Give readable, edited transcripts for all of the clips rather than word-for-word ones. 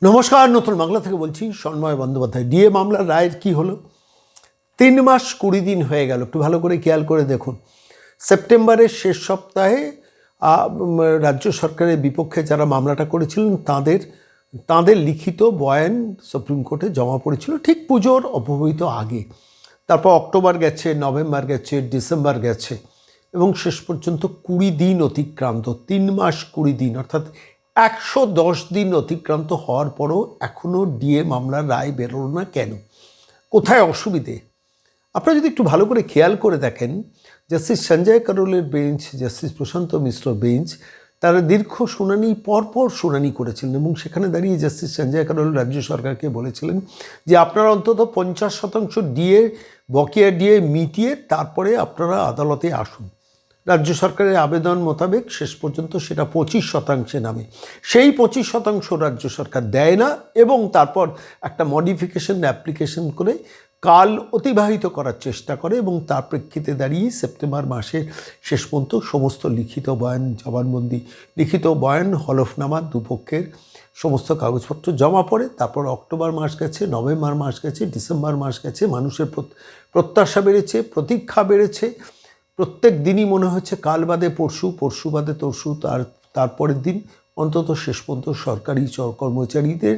নমস্কার, নতুন বাংলা থেকে বলছি সন্ময় বন্দ্যোপাধ্যায়। ডিএ মামলার রায়ের কি হলো? 3 মাস 20 দিন হয়ে গেল। একটু ভালো করে খেয়াল করে দেখুন। সেপ্টেম্বরের শেষ সপ্তাহে রাজ্য সরকারের বিপক্ষে যারা মামলাটা করেছিলেন তাদের লিখিত বয়ান সুপ্রিম কোর্টে জমা পড়েছিল ঠিক পুজোর অব্যবহিত আগে। তারপর অক্টোবর গেছে, নভেম্বর গেছে, ডিসেম্বর গেছে এবং শেষ পর্যন্ত 20 দিন অতিক্রান্ত। 3 মাস 20 দিন অর্থাৎ 110 দিন অতিক্রান্ত হওয়ার পরও এখনও ডিএ মামলার রায় বেরোলো না কেন? কোথায় অসুবিধে? আপনারা যদি একটু ভালো করে খেয়াল করে দেখেন, জাস্টিস সঞ্জয় কারোলের বেঞ্চ, জাস্টিস প্রশান্ত মিশ্র বেঞ্চ তারা দীর্ঘ শুনানি পরপর শুনানি করেছিলেন এবং সেখানে দাঁড়িয়ে জাস্টিস সঞ্জয় কারোল রাজ্য সরকারকে বলেছিলেন যে আপনারা অন্তত 50% ডিএ, বকেয়া ডিএ মিটিয়ে তারপরে আপনারা আদালতে আসুন। রাজ্য সরকারের আবেদন মোতাবেক শেষ পর্যন্ত সেটা 25% নামে। সেই 25% রাজ্য সরকার দেয় না এবং তারপর একটা মডিফিকেশন অ্যাপ্লিকেশন করে কাল অতিবাহিত করার চেষ্টা করে এবং তার প্রেক্ষিতে দাঁড়িয়ে সেপ্টেম্বর মাসের শেষ পর্যন্ত সমস্ত লিখিত বয়ান, জবানবন্দি, লিখিত বয়ান, হলফনামা দুপক্ষের সমস্ত কাগজপত্র জমা পড়ে। তারপর অক্টোবর মাস গেছে, নভেম্বর মাস গেছে, ডিসেম্বর মাস গেছে। মানুষের প্রত্যাশা বেড়েছে, প্রতীক্ষা বেড়েছে। প্রত্যেক দিনই মনে হচ্ছে কাল বাদে পরশু, পরশু বাদে তরশু, তারপরের দিন অন্তত শেষ পর্যন্ত সরকারি কর্মচারীদের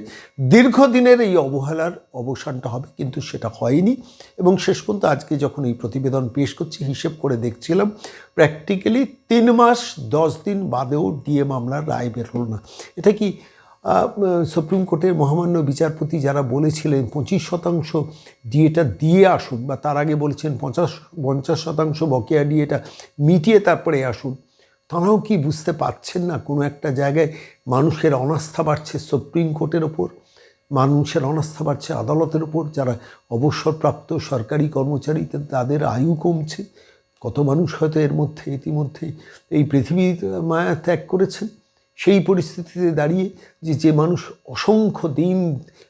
দীর্ঘদিনের এই অবহেলার অবসানটা হবে, কিন্তু সেটা হয়নি। এবং শেষ পর্যন্ত আজকে যখন এই প্রতিবেদন পেশ করছি, হিসেব করে দেখছিলাম প্র্যাকটিক্যালি 3 মাস 10 দিন বাদেও ডিএ মামলার রায় বের হলো না। এটা কি সুপ্রিম কোর্টের মহামান্য বিচারপতি যারা বলেছিলেন 25% ডিএটা দিয়ে আসুন, বা তার আগে বলেছেন 50% বকেয়া ডিএটা মিটিয়ে তারপরে আসুন, তারাও কি বুঝতে পারছেন না কোনো একটা জায়গায় মানুষের অনাস্থা বাড়ছে সুপ্রিম কোর্টের ওপর, মানুষের অনাস্থা বাড়ছে আদালতের ওপর? যারা অবসরপ্রাপ্ত সরকারি কর্মচারী তাদের আয়ু কমছে। কত মানুষ হয়তো এর মধ্যে ইতিমধ্যে এই পৃথিবীর মায়া ত্যাগ করেছেন। সেই পরিস্থিতিতে দাঁড়িয়ে যে মানুষ অসংখ্য দিন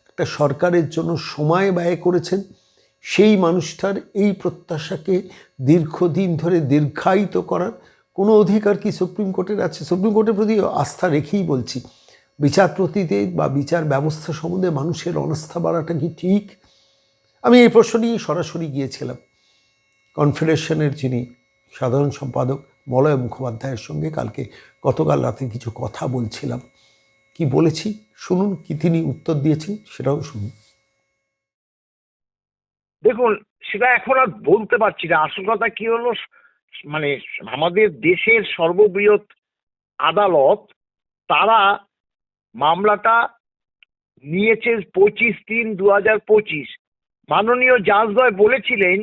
একটা সরকারের জন্য সময় ব্যয় করেছেন, সেই মানুষটার এই প্রত্যাশাকে দীর্ঘদিন ধরে দীর্ঘায়িত করার কোনো অধিকার কি সুপ্রিম কোর্টের আছে? সুপ্রিম কোর্টের প্রতি আস্থা রেখেই বলছি, বিচারপতিদের বা বিচার ব্যবস্থা সম্বন্ধে মানুষের অনাস্থা বাড়াটা কি ঠিক? আমি এই প্রশ্ন নিয়ে সরাসরি গিয়েছিলাম কনফেডারেশনের যিনি সাধারণ সম্পাদক মলয় মুখোপাধ্যায়ের সঙ্গে গতকাল রাতে কিছু কথা বলছিলাম। কি বলেছি শুনুন, কি তিনি উত্তর দিয়েছেন সেটাও শুনুন। দেখুন, সেটা এখন আর বলতে পারছি না। আসল কথা কি হলো, মানে আমাদের দেশের সর্ববৃহৎ আদালত তারা মামলাটা নিয়েছে 25/3/2025। মাননীয় জাজদ্বয় বলেছিলেন,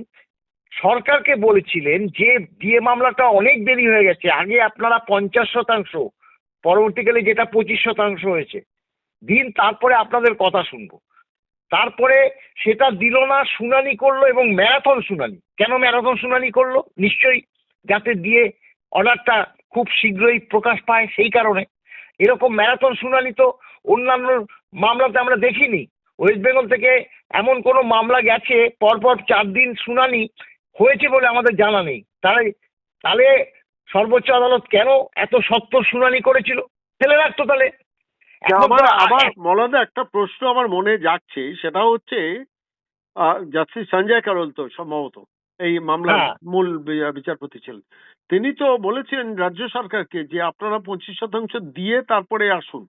সরকারকে বলেছিলেন যে ডিএ মামলাটা অনেক দেরি হয়ে গেছে, আগে আপনারা 50%, পরবর্তীকালে যেটা 25% হয়েছে দিন, তারপরে আপনাদের কথা শুনবো। তারপরে সেটা দিল না, শুনানি করলো এবং ম্যারাথন শুনানি। কেন ম্যারাথন শুনানি করলো? নিশ্চয়ই যাতে দিয়ে অর্ডারটা খুব শীঘ্রই প্রকাশ পায়, সেই কারণে। এরকম ম্যারাথন শুনানি তো অন্যান্য মামলাতে আমরা দেখিনি। ওয়েস্ট বেঙ্গল থেকে এমন কোনো মামলা গেছে পরপর 4 দিন শুনানি হয়েছে বলে আমাদের জানা নেই। তাহলে সর্বোচ্চ আদালত কেন এত সত্বর শুনানি করেছিল? ফেলে রাখতো তাহলে। আমার মলাদা একটা প্রশ্ন আমার মনে যাচ্ছে, সেটা হচ্ছে জাস্টিস সঞ্জয় কারোল তো সম্ভবত এই মামলার মূল বিচারপতি ছিলেন। তিনি তো বলেছিলেন রাজ্য সরকারকে যে আপনারা 25% দিয়ে তারপরে আসুন।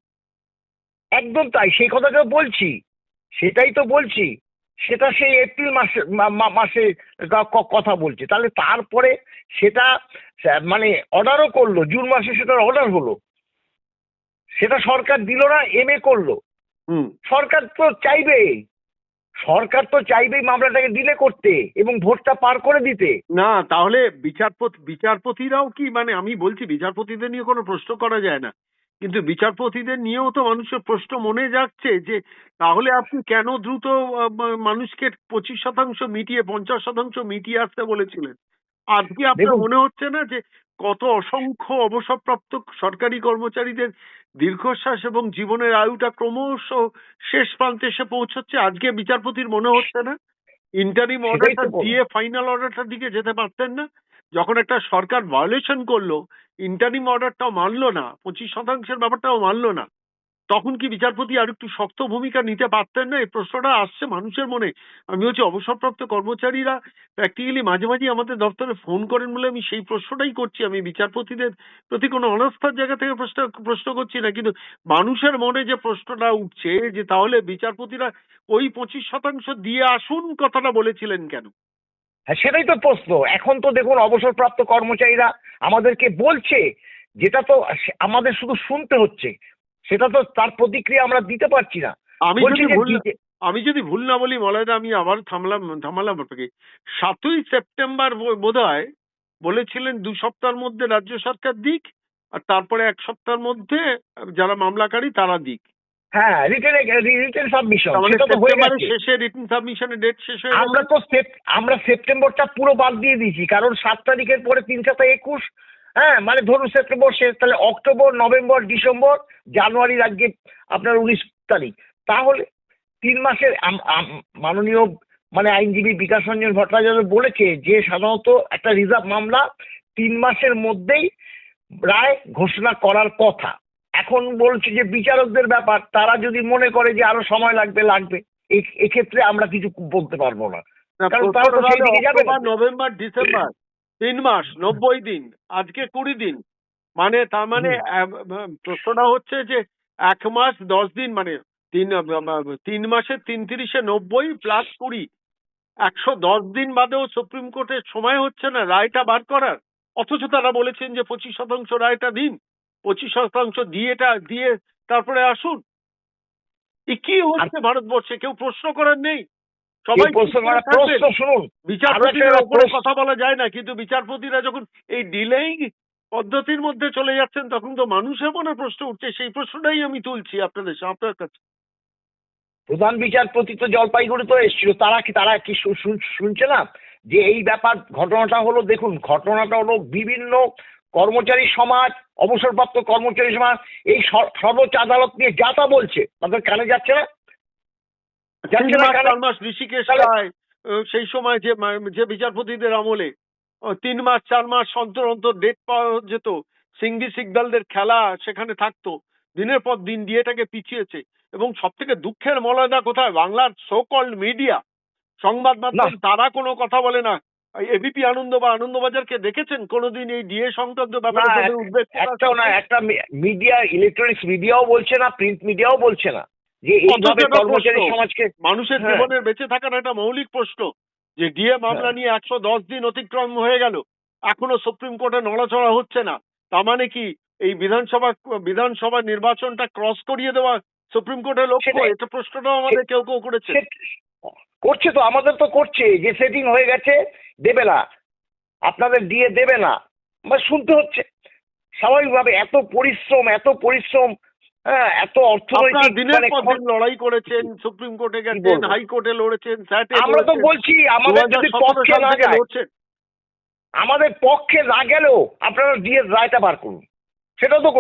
একদম তাই, সেই কথাটা বলছি, সেটাই তো বলছি। সেটা সেই এপ্রিল মাসে কথা বলছে। তাহলে তারপরে সেটা মানে অর্ডারও করলো, জুন মাসে সেটার অর্ডার হলো, সেটা সরকার দিল না, এমএ করলো। সরকার তো চাইবেই, মামলাটাকে ডিলে করতে এবং ভোটটা পার করে দিতে। না, তাহলে বিচারপতিরাও কি, মানে আমি বলছি বিচারপতিদের নিয়ে কোনো প্রশ্ন করা যায় না, কিন্তু বিচারপতিদের নিয়েও তো মানুষের প্রশ্ন মনে যাচ্ছে যে তাহলে আপনি কেন দ্রুত মানুষকে 25% মিটিয়ে 50% মিটিয়ে আসতে বলেছিলেন? আজকে আপনার মনে হচ্ছে না যে কত অসংখ্য অবসরপ্রাপ্ত সরকারি কর্মচারীদের দীর্ঘশ্বাস এবং জীবনের আয়ুটা ক্রমশ শেষ প্রান্তে এসে পৌঁছচ্ছে? আজকে বিচারপতির মনে হচ্ছে না ইন্টারিম অর্ডারটা দিয়ে ফাইনাল অর্ডারটার দিকে যেতে পারতেন না? যখন একটা সরকার ভায়োলেশন করলো, ইন্টারিম অর্ডারটাও মানলো না, 25%-এর ব্যাপারটাও মানলো না, তখন কি বিচারপতি আর একটু শক্ত ভূমিকা নিতে পারতেন না? এই প্রশ্নটা আসছে মানুষের মনে। আমি বলছি অবসরপ্রাপ্ত কর্মচারীরা প্র্যাকটিক্যালি মাঝে মাঝে আমাদের দপ্তরে ফোন করেন বলে আমি সেই প্রশ্নটাই করছি। আমি বিচারপতিদের প্রতি কোনো অনাস্থার জায়গা থেকে প্রশ্ন করছি না, কিন্তু মানুষের মনে যে প্রশ্নটা উঠছে যে তাহলে বিচারপতিরা ওই 25% দিয়ে আসুন কথাটা বলেছিলেন কেন? হ্যাঁ, সেটাই তো প্রশ্ন। এখন তো দেখুন অবসরপ্রাপ্ত কর্মচারীরা আমাদেরকে বলছে, যেটা তো আমাদের শুধু শুনতে হচ্ছে, সেটা তো তার প্রতিক্রিয়া আমরা দিতে পারছি না। আমি বলছি যদি যে ভুল আমি যদি ভুল না বলি মলয়দা, আমি আবার থামালাম আপনাকে। 7ই সেপ্টেম্বর বোধহয় বলেছিলেন 2 সপ্তাহের মধ্যে রাজ্য সরকার দিক, আর তারপরে 1 সপ্তাহের মধ্যে যারা মামলাকারী তারা দিক। হ্যাঁ, রিটেন সাবমিশন তার মানে সেটা তো হয়ে সেপ্টেম্বরের গেছে। শেষে রিটেন সাবমিশনের ডেট শেষ হয়ে আমরা গেছে। তো আমরা সেপ্টেম্বরটা পুরো বাদ দিয়ে দিয়েছি, কারণ 7 তারিখের পরে 3 7 21, হ্যাঁ মানে ধরুন সেপ্টেম্বর শেষ, তাহলে অক্টোবর, নভেম্বর, ডিসেম্বর, জানুয়ারির আজকে আপনার 19 তারিখ, তাহলে 3 মাসের মাননীয় মানে আইনজীবী বিকাশ রঞ্জন ভট্টাচার্য বলেছে যে সাধারণত একটা রিজার্ভ মামলা 3 মাসের মধ্যেই রায় ঘোষণা করার কথা। এখন বলছে যে বিচারকদের ব্যাপার, তারা যদি মনে করে যে আরো সময় লাগবে, এক্ষেত্রে আমরা কিছু বলতে পারবো না, কারণ তারা তো সেই দিকে যাবে না। অক্টোবর, নভেম্বর, ডিসেম্বর 3 মাস 90 দিন, আজকে 20 দিন, মানে তার মানে প্রশ্নটা হচ্ছে যে 1 মাস 10 দিন, মানে 3 মাসে 3 90 প্লাস 20, 110 দিন বাদেও সুপ্রিম কোর্টের সময় হচ্ছে না রায়টা বার করার। অথচ তারা বলেছেন যে 25% রায়টা দিন, 25% দিয়ে তারপরে আসুন। এ কি আর হচ্ছে ভারতবর্ষে? কেউ প্রশ্ন করার নেই, কেউ সবাই চুপ প্রশ্ন করে করা, থাকবেন। প্রশ্ন শুনুন, আরো বিচারপতিদের একটা ওপরে কথা বলা যায় না, কিন্তু বিচারপতিরা যখন এই ডিলেইং পদ্ধতির মধ্যে চলে যাচ্ছেন তখন তো মানুষের মনে প্রশ্ন উঠছে। সেই প্রশ্নটাই আমি তুলছি আপনার কাছে। প্রধান বিচারপতি তো জলপাইগুড়ি তো এসেছিল, তারা কি শুনছে না যে এই ব্যাপার? ঘটনাটা হলো, দেখুন ঘটনাটা হলো বিভিন্ন কর্মচারী সমাজ, অবসরপ্রাপ্ত কর্মচারী সমাজ এই সর্বোচ্চ আদালত নিয়ে যা তা বলছে, তাদের কানে যাচ্ছে না, 3 যাচ্ছে না মাস কানে। 4 মাস ঋষিকেশ তাহলে রায় সেই সময় যে বিচারপতিদের আমলে 3 মাস 4 মাস অন্তর অন্তর ডেট পাওয়া যেত, সিংভি সিকদালদের খেলা সেখানে থাকতো, দিনের পর দিন ডিএটাকে পিছিয়েছে। এবং সব থেকে দুঃখের মলয়দা কোথায়? বাংলার সো কল্ড মিডিয়া, সংবাদ না, মাধ্যম, তারা কোনো কথা বলে না। এবিপি আনন্দ বা আনন্দবাজারকে দেখেছেন কোনোদিন এই ডিএ সংক্রান্ত না, ব্যাপারে তাদের উদ্বেগ প্রকাশ একটাও না, করতে? একটা মিডিয়া, ইলেকট্রনিক্স মিডিয়াও বলছে না, প্রিন্ট মিডিয়াও বলছে না যে অথচ এইভাবে এটা কর্মচারী প্রশ্ন, সমাজকে। মানুষের হ্যাঁ, জীবনের বেঁচে থাকার একটা মৌলিক প্রশ্ন, যে ডিএ মামলা হ্যাঁ, নিয়ে 110 দিন অতিক্রম হয়ে গেল, এখনো সুপ্রিম কোর্টে নড়াচড়া হচ্ছে না। তার মানে কি এই বিধানসভা নির্বাচনটা ক্রস করিয়ে দেওয়া সুপ্রিম কোর্টের লক্ষ্য? সেটাই। এটা প্রশ্নটাও আমাদের কেউ করেছে। করছে তো, আমাদের তো করছে যে সেটিং হয়ে গেছে, দেবে না, আপনাদের দিয়ে দেবে না, বা শুনতে হচ্ছে স্বাভাবিকভাবে। এত পরিশ্রম, হ্যাঁ, এত আপনারা অর্থনৈতিক দিনের মানে পর দিন লড়াই করেছেন, সুপ্রিম কোর্টে কি গেছেন, বলবো, হাইকোর্টে লড়েছেন, স্যাটে আমরা তো লড়েছেন, বলছি আমাদের যদি 2017 পক্ষে সাল না থেকে যায়, লড়ছেন। আমাদের পক্ষে না গেলেও আপনারা দিয়ে রায়টা বার করুন, সেটাও তো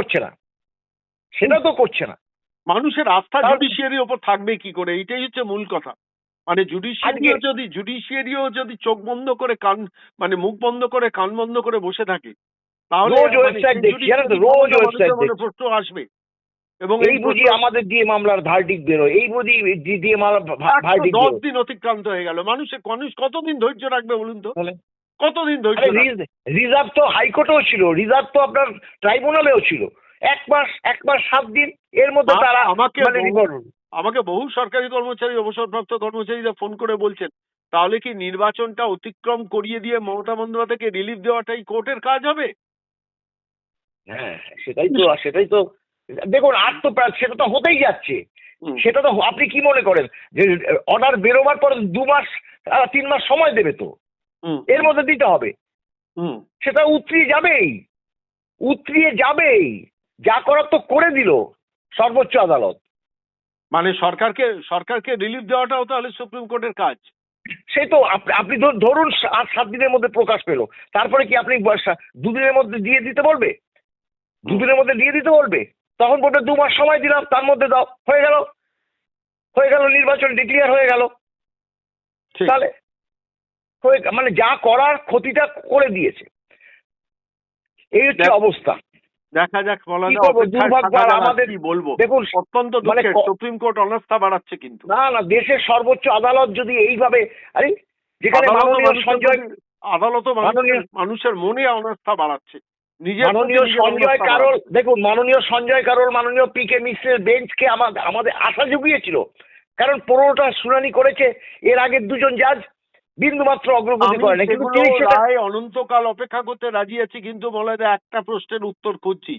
করছে না, মানুষের আস্থা তাহলে জুডিশিয়ারির ওপর থাকবে কি করে? এইটাই হচ্ছে মূল কথা। মানে আজকে জুডিশিয়ারিও যদি চোখ বন্ধ করে মানে মুখ বন্ধ করে কান বন্ধ করে বসে থাকে, তাহলে রোজ মানে ওয়েবসাইট সেই দেখছি, জানো তো, জুডিশিয়ারি রোজ ক্ষমতা ওয়েবসাইট মানুষের মনে দেখছি, প্রশ্ন আসবে। এবং এই বুঝি আমাদের দিয়ে মামলার ভার্ডিক্ট বেরোয়, এই বুঝি দিয়ে মামলার ভার্ডিক্ট 110 বেরোয়। দিন অতিক্রান্ত হয়ে গেল। মানুষ কতদিন ধৈর্য রাখবে বলুন তো? তাহলে কতদিন ধৈর্য আরে রাখবে? রিজার্ভ তো হাইকোর্টেও ছিল, রিজার্ভ তো আপনার ট্রাইব্যুনালেও ছিল, 1 মাস 7 দিন, এর মধ্যে তারা মানে আমাকে বহু সরকারি কর্মচারী, অবসরপ্রাপ্ত কর্মচারীরা ফোন করে বলছেন, তাহলে কি নির্বাচনটা অতিক্রম করিয়ে দিয়ে মমতা বন্দ্যোপাধ্যায়কে রিলিফ দেওয়াটাই কোর্টের কাজ হবে? হ্যাঁ, সেটাই তো দেখুন, আর তো সেটা তো হতেই যাচ্ছে। সেটা তো আপনি কি মনে করেন যে অর্ডার বেরোবার পর 2 মাস 3 মাস সময় দেবে তো, এর মধ্যে দিতে হবে, সেটা উতরিয়ে যাবেই, যা করার তো করে দিল সর্বোচ্চ আদালত। মানে সরকারকে রিলিফ দেওয়াটাও তাহলে সুপ্রিম কোর্টের কাজ? সেই তো আপনি ধরুন 7 দিনের মধ্যে প্রকাশ পেলো, তারপরে কি আপনি 2 দিনের মধ্যে দিয়ে দিতে বলবে? 2 দিনের মধ্যে দিয়ে দিতে বলবে? তখন বলবে 2 মাস সময় দিলাম, তার মধ্যে দাও, হয়ে গেল নির্বাচন ডিক্লিয়ার হয়ে গেল। তাহলে মানে যা করার ক্ষতিটা করে দিয়েছে, এই হচ্ছে অবস্থা। দেখা যাক বলা কি যায়, করবো, অপেক্ষায় দুর্ভাগ্য। থাকা আর যাক, আর আমাদের কি বলবো, দেখুন অত্যন্ত মানে দুঃখের সুপ্রিম কোর্ট অনাস্থা বাড়াচ্ছে কিন্তু। না না, দেশের সর্বোচ্চ আদালত যদি এইভাবে, আরে যেখানে মাননীয় সঞ্জয়, আদালতও মানুষের মনে অনাস্থা বাড়াচ্ছে, নিজের মাননীয় প্রতি নিজের সঞ্জয় অনাস্থা কারোল, বাড়াচ্ছে। দেখুন মাননীয় সঞ্জয় কারোল, মাননীয় পি.কে মিশ্রের বেঞ্চকে আমাদের আশা জুগিয়েছিল, কারণ 15টা শুনানি করেছে, এর আগের দুজন জাজ বিন্দুমাত্র অগ্রগতি আমি করে না, কিন্তু সেগুলো তিনি সেটা, রায় অনন্তকাল অপেক্ষা করতে রাজি আছি, কিন্তু মলয়দা একটা প্রশ্নের উত্তর খুঁজছি,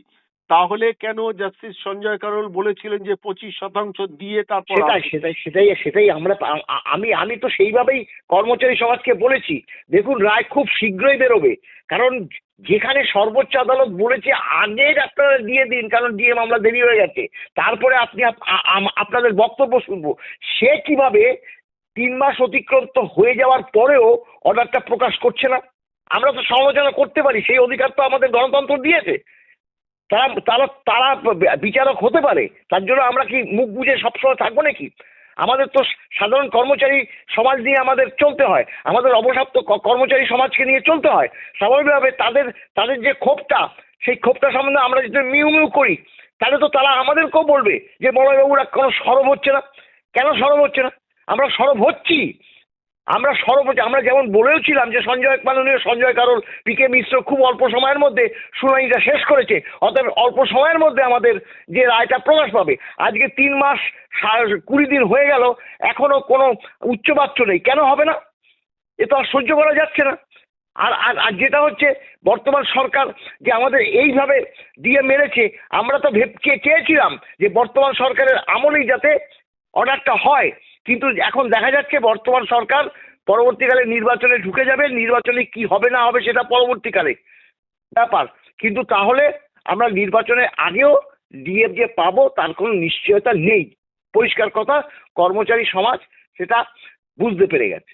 তাহলে কেন জাস্টিস সঞ্জয় কারোল বলেছিলেন যে 25% দিয়ে তারপর সেটাই আমরা, আমি তো সেইভাবেই কর্মচারী সমাজকে বলেছি, দেখুন রায় খুব শীঘ্রই বেরোবে, কারণ যেখানে সর্বোচ্চ আদালত বলেছে আগের আপনারা দিয়ে দিন, কারণ ডিএ মামলা দেরি হয়ে গেছে, তারপরে আপনি আপনাদের বক্তব্য শুনবো, সে কিভাবে 3 মাস অতিক্রান্ত হয়ে যাওয়ার পরেও অর্ডারটা প্রকাশ করছে না? আমরা তো সমালোচনা করতে পারি, সেই অধিকার তো আমাদের গণতন্ত্র দিয়েছে, তারা তারা তারা বিচারক হতে পারে, তার জন্য আমরা কি মুখ বুজে সবসময় থাকবো নাকি? আমাদের তো সাধারণ কর্মচারী সমাজ নিয়ে আমাদের চলতে হয়, আমাদের অবসাপ্ত কর্মচারী সমাজকে নিয়ে চলতে হয়, স্বাভাবিকভাবে তাদের যে ক্ষোভটা, সেই ক্ষোভটা সম্বন্ধে আমরা যদি মিউ মিউ করি, তাহলে তো তারা আমাদেরকেও বলবে যে মলয়বাবুরা কোনো সরব হচ্ছে না। কেন সরব হচ্ছে না? আমরা সরব হচ্ছি, আমরা যেমন বলেওছিলাম যে মাননীয় সঞ্জয় কারোল, পি.কে মিশ্র খুব অল্প সময়ের মধ্যে শুনানিটা শেষ করেছে, অতএব অল্প সময়ের মধ্যে আমাদের যে রায়টা প্রকাশ পাবে। আজকে 3 মাস 20 দিন হয়ে গেল, এখনো কোনো উচ্চবাচ্য নেই, কেন হবে না? এ তো আর সহ্য করা যাচ্ছে না। আর আর আর যেটা হচ্ছে, বর্তমান সরকার যে আমাদের এইভাবে দিয়ে মেরেছে, আমরা তো চেয়েছিলাম যে বর্তমান সরকারের আমলেই যাতে অর্ডারটা হয়, কিন্তু এখন দেখা যাচ্ছে বর্তমান সরকার পরবর্তীকালে নির্বাচনে ঢুকে যাবে, নির্বাচনে কি হবে না হবে সেটা পরবর্তীকালে ব্যাপার, কিন্তু তাহলে আমরা নির্বাচনের আগেও ডিএ যে পাবো তার কোনো নিশ্চয়তা নেই, পরিষ্কার কথা, কর্মচারী সমাজ সেটা বুঝতে পেরে গেছে।